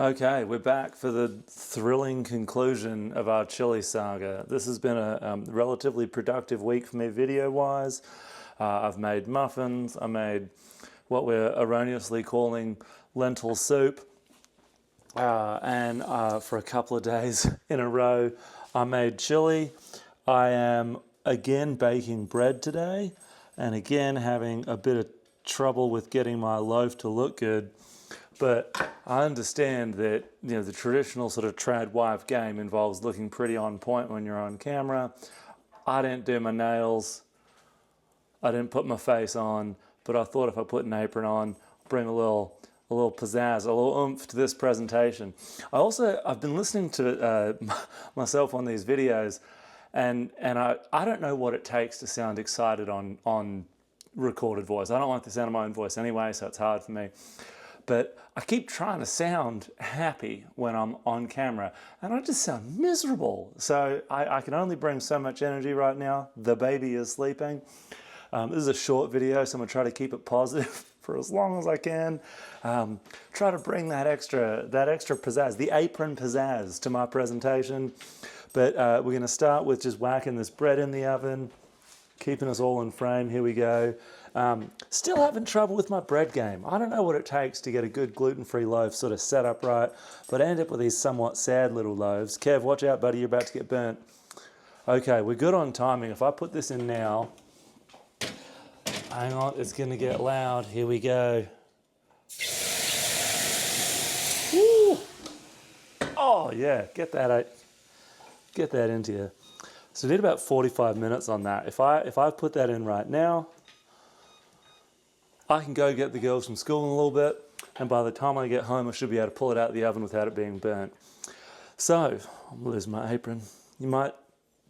Okay, we're back for the thrilling conclusion of our chili saga. This has been a relatively productive week for me video-wise. I've made muffins, I made what we're erroneously calling lentil soup, and for a couple of days in a row I made chili. I am again baking bread today, and again having a bit of trouble with getting my loaf to look good. But I understand that, you know, the traditional sort of trad wife game involves looking pretty on point when you're on camera. I didn't do my nails, I didn't put my face on, but I thought if I put an apron on, bring a little pizzazz, a little oomph to this presentation. I've been listening to myself on these videos, and I don't know what it takes to sound excited on recorded voice. I don't like the sound of my own voice anyway, so it's hard for me. But I keep trying to sound happy when I'm on camera, and I just sound miserable. So I can only bring so much energy right now. The baby is sleeping. This is a short video, so I'm gonna try to keep it positive for as long as I can. Try to bring that extra pizzazz, the apron pizzazz, to my presentation. But we're gonna start with just whacking this bread in the oven, keeping us all in frame. Here we go. Still having trouble with my bread game. I don't know what it takes to get a good gluten-free loaf sort of set up right, but I end up with these somewhat sad little loaves. Kev, watch out, buddy, you're about to get burnt. Okay, we're good on timing. If I put this in now, hang on, it's gonna get loud. Here we go. Woo! Oh yeah, get that into you. So I did about 45 minutes on that. If I put that in right now, I can go get the girls from school in a little bit, and by the time I get home, I should be able to pull it out of the oven without it being burnt. So, I'm losing my apron. You might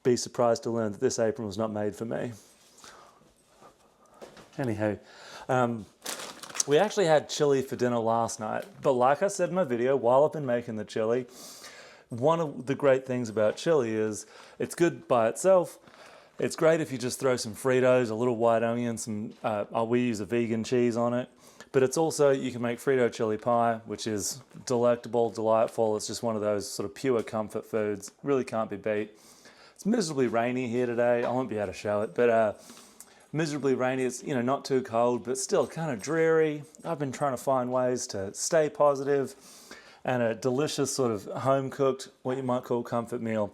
be surprised to learn that this apron was not made for me. Anyhow, we actually had chili for dinner last night, but like I said in my video, while I've been making the chili, one of the great things about chili is it's good by itself. It's great if you just throw some Fritos, a little white onion, we use a vegan cheese on it. But it's also, you can make Frito chili pie, which is delectable, delightful. It's just one of those sort of pure comfort foods. Really can't be beat. It's miserably rainy here today. I won't be able to show it, but miserably rainy. It's, you know, not too cold, but still kind of dreary. I've been trying to find ways to stay positive, and a delicious sort of home-cooked, what you might call comfort meal,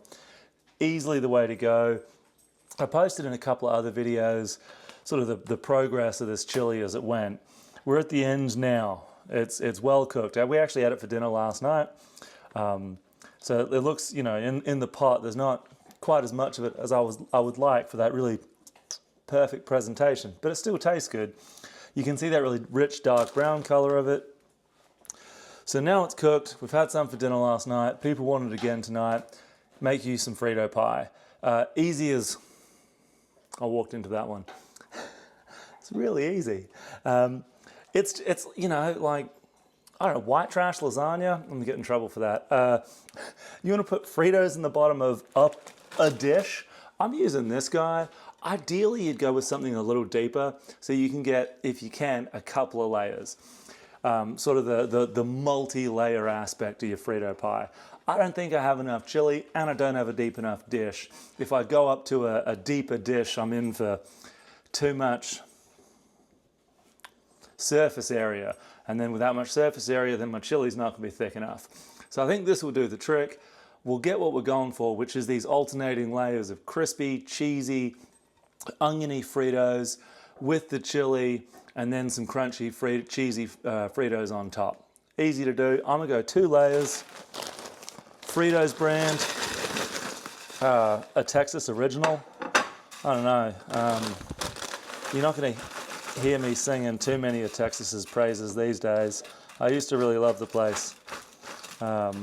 easily the way to go. I posted in a couple of other videos sort of the progress of this chili as it went. We're at the end now. It's well cooked. We actually had it for dinner last night. So it looks, you know, in the pot, there's not quite as much of it as I would like for that really perfect presentation, but it still tastes good. You can see that really rich dark brown color of it. So now it's cooked. We've had some for dinner last night. People wanted it again tonight. Make you some Frito pie. Easy as... I walked into that one. It's really easy. It's you know, like, I don't know, white trash lasagna. I'm gonna get in trouble for that. You wanna put Fritos in the bottom of a dish? I'm using this guy. Ideally, you'd go with something a little deeper so you can get, if you can, a couple of layers. Sort of the multi-layer aspect of your Frito pie. I don't think I have enough chili, and I don't have a deep enough dish. If I go up to a deeper dish, I'm in for too much surface area. And then without much surface area, then my chili's not gonna be thick enough. So I think this will do the trick. We'll get what we're going for, which is these alternating layers of crispy, cheesy, oniony Fritos with the chili, and then some crunchy, cheesy Fritos on top. Easy to do. I'm gonna go 2 layers. Fritos brand, a Texas original. I don't know. You're not going to hear me singing too many of Texas's praises these days. I used to really love the place. But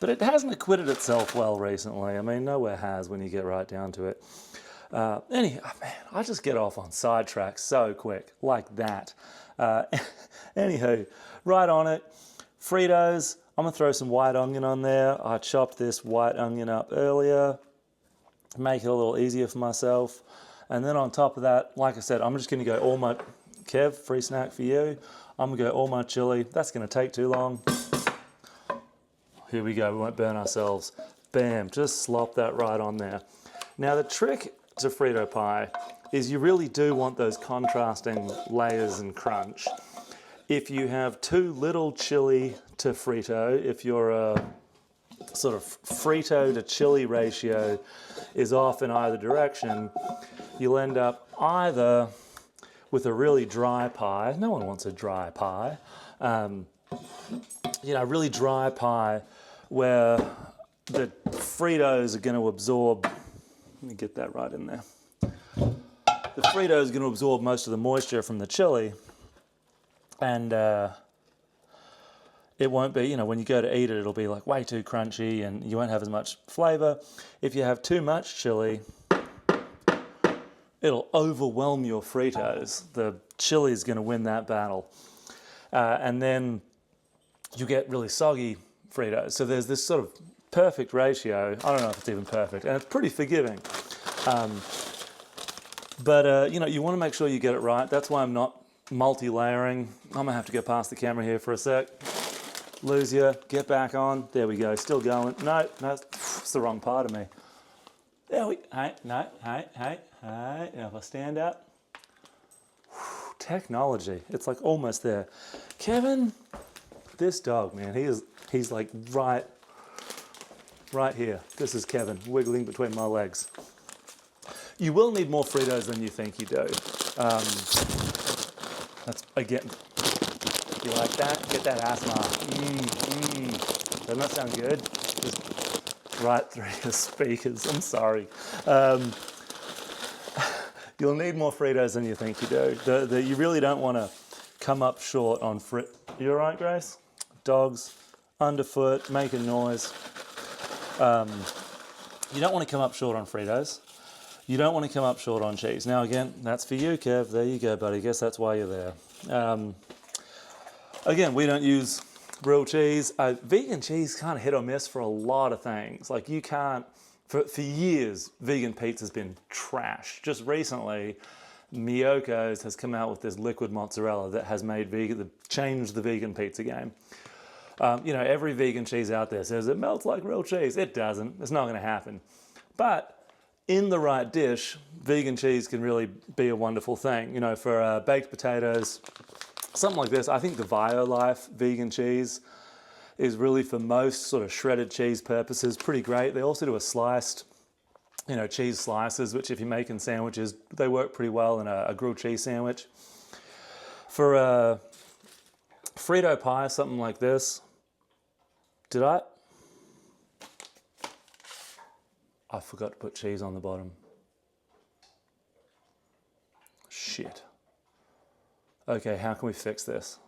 it hasn't acquitted itself well recently. I mean, nowhere has when you get right down to it. Anyhow, man, I just get off on sidetracks so quick, like that. Anywho, right on it. Fritos. I'm gonna throw some white onion on there. I chopped this white onion up earlier, make it a little easier for myself. And then on top of that, like I said, I'm just gonna go all my, Kev, free snack for you. I'm gonna go all my chili. That's gonna take too long. here we go, we won't burn ourselves. Bam, just slop that right on there. Now the trick to Frito pie is you really do want those contrasting layers and crunch. If you have too little chili to Frito, if your sort of Frito to chili ratio is off in either direction, you'll end up either with a really dry pie. No one wants a dry pie. You know, really dry pie where the Fritos are going to absorb, let me get that right in there. The Fritos are going to absorb most of the moisture from the chili, and it won't be, you know, when you go to eat it, it'll be like way too crunchy and you won't have as much flavor. If you have too much chili, it'll overwhelm your Fritos. The chili is going to win that battle. And then you get really soggy Fritos. So there's this sort of perfect ratio. I don't know if it's even perfect, and it's pretty forgiving. But you know, you want to make sure you get it right. That's why I'm not multi-layering. I'm going to have to go past the camera here for a sec. Lose you, get back on. There we go, still going. No, it's the wrong part of me. There we, hey. Now if I stand up. Technology, it's like almost there. Kevin, this dog, man, he's like right here. This is Kevin, wiggling between my legs. You will need more Fritos than you think you do. That's, again, you like that? Get that asthma. Doesn't that sound good? Just right through your speakers, I'm sorry. You'll need more Fritos than you think you do. You really don't want to come up short on You all right, Grace? Dogs, underfoot, making noise. You don't want to come up short on Fritos. You don't want to come up short on cheese. Now again, that's for you, Kev. There you go, buddy. Guess that's why you're there. Again, we don't use real cheese. Vegan cheese kind of hit or miss for a lot of things. Like you can't, for years, vegan pizza's been trash. Just recently, Miyoko's has come out with this liquid mozzarella that has changed the vegan pizza game. You know, every vegan cheese out there says it melts like real cheese. It doesn't. It's not going to happen. But in the right dish, vegan cheese can really be a wonderful thing. You know, for baked potatoes, something like this. I think the Violife vegan cheese is really, for most sort of shredded cheese purposes, pretty great. They also do a sliced, you know, cheese slices, which if you're making sandwiches, they work pretty well in a grilled cheese sandwich. For a Frito pie, something like this, I forgot to put cheese on the bottom. Shit. Okay, how can we fix this?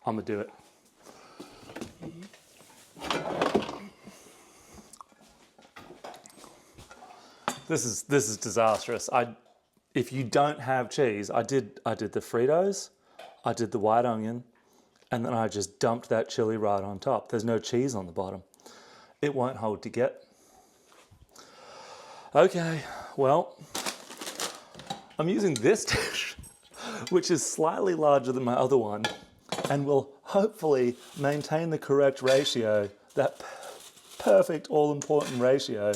I'm gonna do it. This is disastrous. If you don't have cheese, I did the Fritos, I did the white onion, and then I just dumped that chili right on top. There's no cheese on the bottom. It won't hold together. Okay, well, I'm using this dish, which is slightly larger than my other one, and will hopefully maintain the correct ratio, that perfect, all-important ratio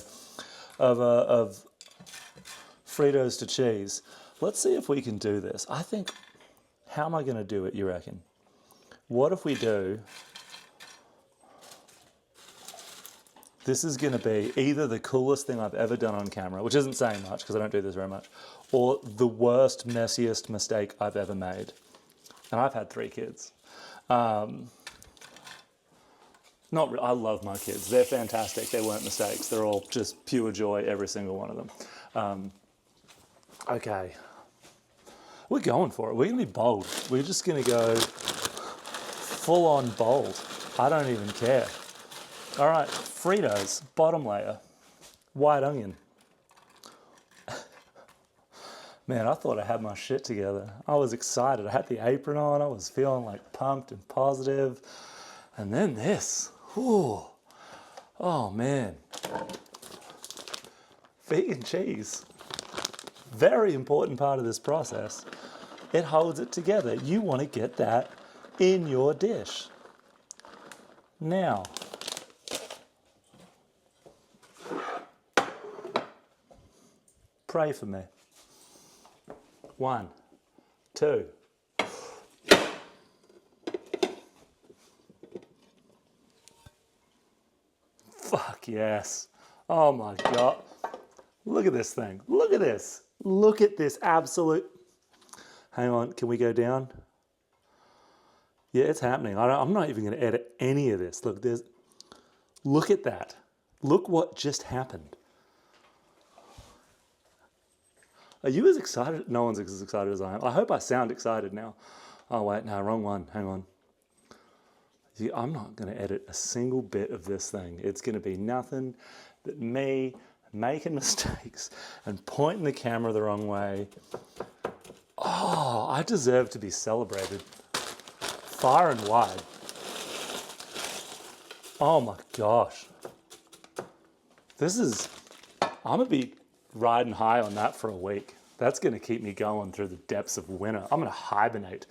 of Fritos to cheese. Let's see if we can do this. I think, how am I going to do it, you reckon? What if we do, this is going to be either the coolest thing I've ever done on camera, which isn't saying much because I don't do this very much, or the worst, messiest mistake I've ever made. And I've had 3 kids. I love my kids. They're fantastic. They weren't mistakes. They're all just pure joy, every single one of them. Okay. We're going for it. We're going to be bold. We're just going to go full on bold. I don't even care. All right, Fritos, bottom layer, white onion. Man, I thought I had my shit together. I was excited. I had the apron on. I was feeling like pumped and positive. And then this. Ooh. Oh, man. Vegan cheese. Very important part of this process. It holds it together. You want to get that in your dish. Now, pray for me. 1, 2. Fuck yes. Oh my God. Look at this thing. Look at this. Look at this absolute... Hang on, can we go down? Yeah, it's happening. I'm not even going to edit any of this. Look at that. Look what just happened. Are you as excited? No one's as excited as I am. I hope I sound excited now. Oh wait, no, wrong one. Hang on. See, I'm not going to edit a single bit of this thing. It's going to be nothing but me making mistakes and pointing the camera the wrong way. Oh, I deserve to be celebrated far and wide. Oh my gosh. I'm going to be riding high on that for a week. That's going to keep me going through the depths of winter. I'm going to hibernate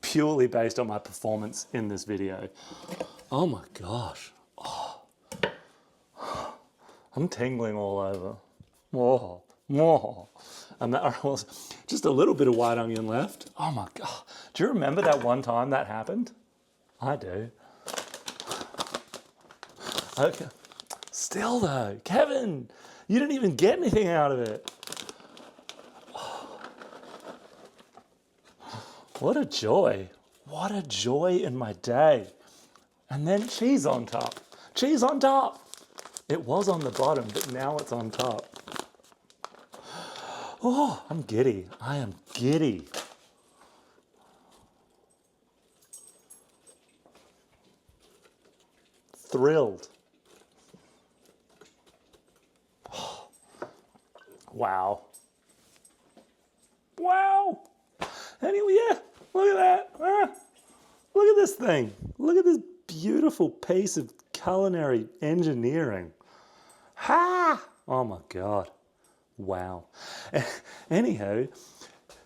purely based on my performance in this video. Oh my gosh. Oh. I'm tingling all over. Whoa, whoa. And that was just a little bit of white onion left. Oh my God. Do you remember that one time that happened? I do. Okay. Still though, Kevin, you didn't even get anything out of it. What a joy. What a joy in my day. And then cheese on top. Cheese on top. It was on the bottom, but now it's on top. Oh, I'm giddy. I am giddy. Thrilled. Oh. Wow. Wow. Anyway, yeah, look at that. Look at this thing. Look at this beautiful piece of culinary engineering. Ha! Oh my God. Wow. Anyhow,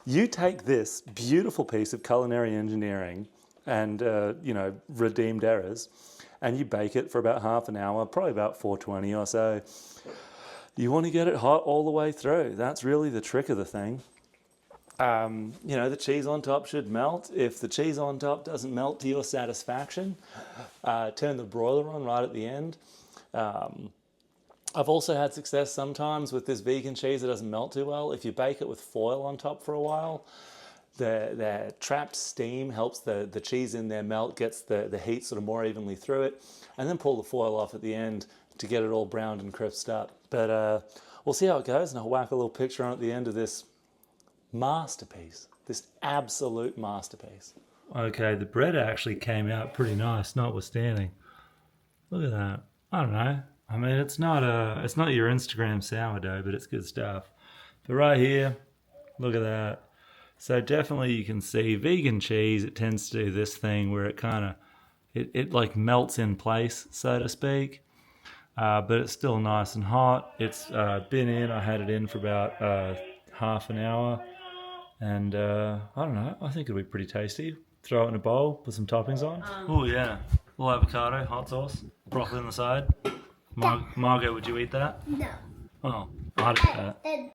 you take this beautiful piece of culinary engineering and, redeemed errors, and you bake it for about half an hour, probably about 420 or so. You want to get it hot all the way through. That's really the trick of the thing. The cheese on top should melt. If the cheese on top doesn't melt to your satisfaction, turn the broiler on right at the end. I've also had success sometimes with this vegan cheese that doesn't melt too well. If you bake it with foil on top for a while, the trapped steam helps the cheese in there melt, gets the heat sort of more evenly through it, and then pull the foil off at the end to get it all browned and crisped up. But we'll see how it goes, and I'll whack a little picture on at the end of this masterpiece, this absolute masterpiece. Okay, the bread actually came out pretty nice, notwithstanding. Look at that. I don't know. I mean, it's not your Instagram sourdough, but it's good stuff. But right here, look at that. So definitely you can see vegan cheese, it tends to do this thing where it kind of, it like melts in place, so to speak. But it's still nice and hot. It's been in, I had it in for about half an hour. And I don't know, I think it'll be pretty tasty. Throw it in a bowl, put some toppings on. Oh yeah, a little avocado, hot sauce, broccoli on the side. Margot, would you eat that? No. Oh, I'd eat that.